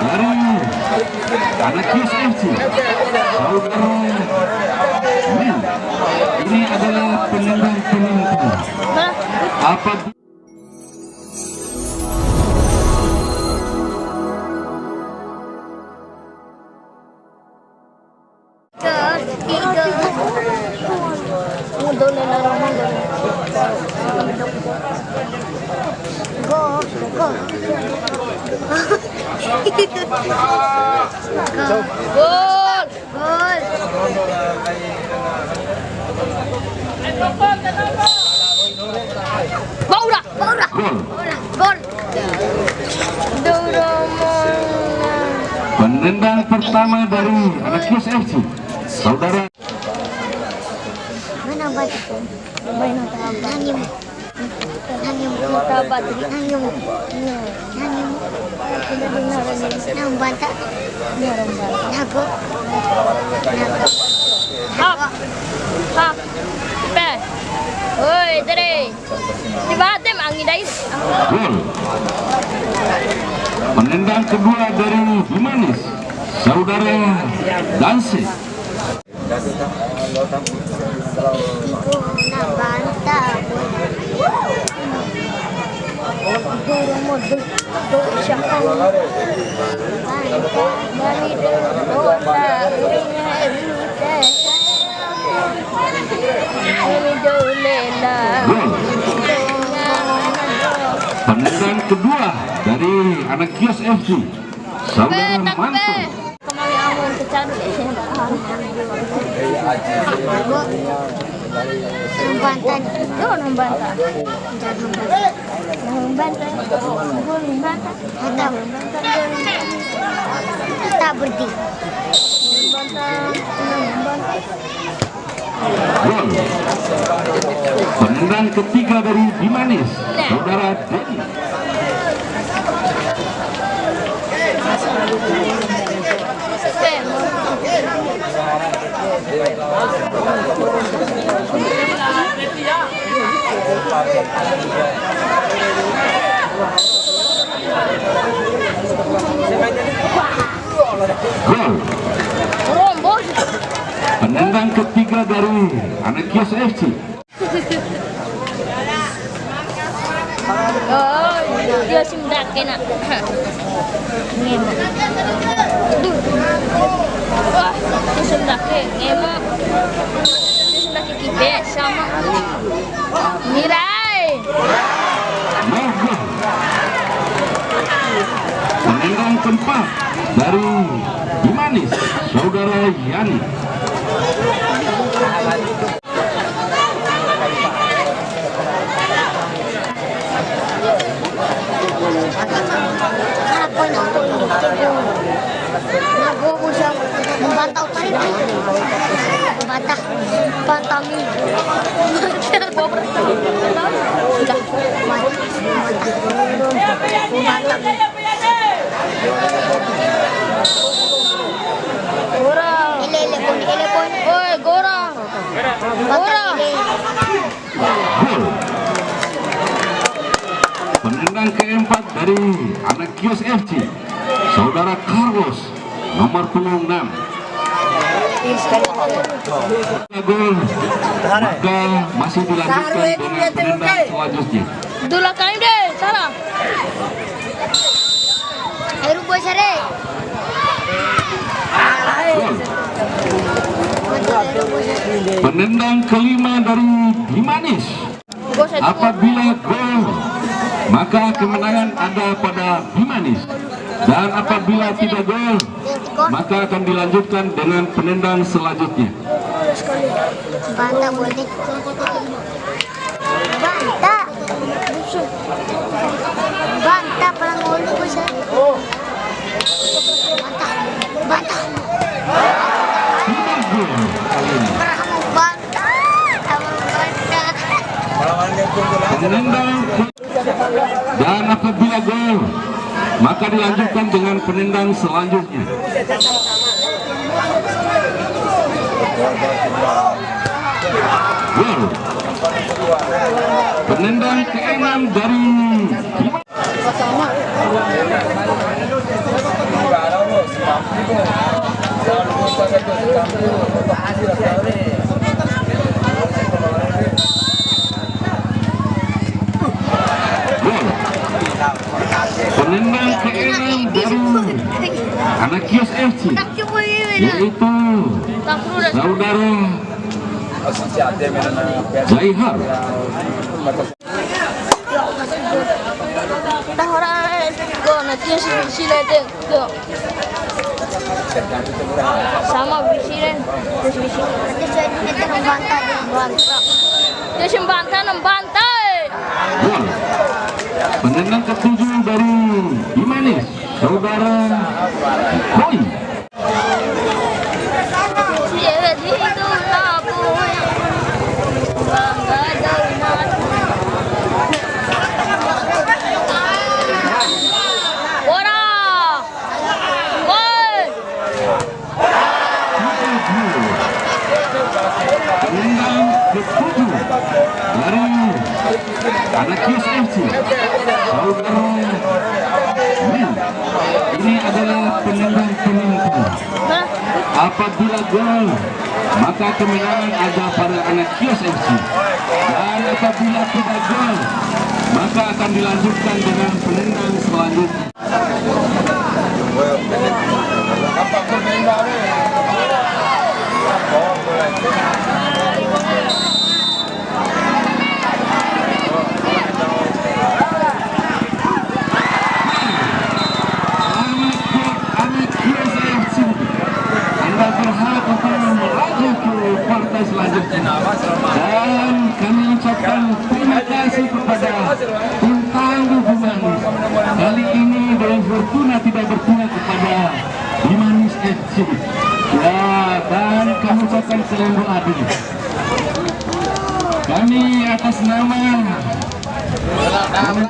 dari anak Kios FC. Saudara Mil, ini adalah penendang penentu. Apa penendang pertama dari anak Kios FC, saudara. Penendang kedua dari Bimanes, saudara Danse. Penendang kedua dari anak Kios FC, saudara Manto. Gol. Penendang ketiga dari Bimanes, saudara Dedi. Gol. Penendang ketiga dari anak Kios FC. Oh, dia simdak kena. Wah, simdak kena. Simdak kibe sama. Mirai. Penendang keempat dari Bimanes, saudara Yani. Penendang keempat dari anak Kios FC, saudara Carlos, nomor 26. Gol, maka masih dilanjutkan dengan penendang selanjutnya. Dula kali deh, salah. Penendang kelima dari Bimanes. Apabila gol, maka kemenangan ada pada Bimanes. Dan apabila tidak gol, maka akan dilanjutkan dengan penendang selanjutnya. Banta boleh. Banta. Banta palang ulu bisa. Banta. Banta. Banta. Penendang dan apabila gol, maka dilanjutkan dengan penendang selanjutnya. Gol. Penendang ke-6 dari Gol. Penendang ke-6 dari anak Kios FC yaitu saudara Zaihar. Sama bisirin, terus bisirin. Nanti saya kita membantah dia. Dia membantai. Gol. Penendang ke-7 dari Bimanes, saudara Koi. Jadi itu labui. Bangga daunan. Bora. Gol. Penendang ke-7 dari anak Kios FC, saudara Mil. Ini adalah penendang penentu. Hah? Apabila gol, maka kemenangan ada pada anak Kios FC. Dan apabila tidak gol, maka akan dilanjutkan dengan penendang selanjutnya. Anak Kios FC, Anda berhak untuk melaju ke partai selanjutnya. Dan kami ucapkan terima kasih kepada tim tangguh Bimanes. Kali ini dengan Fortuna tidak berpihak kepada Bimanes FC. Ya, dan kami ucapkan selalu adil. Kami atas nama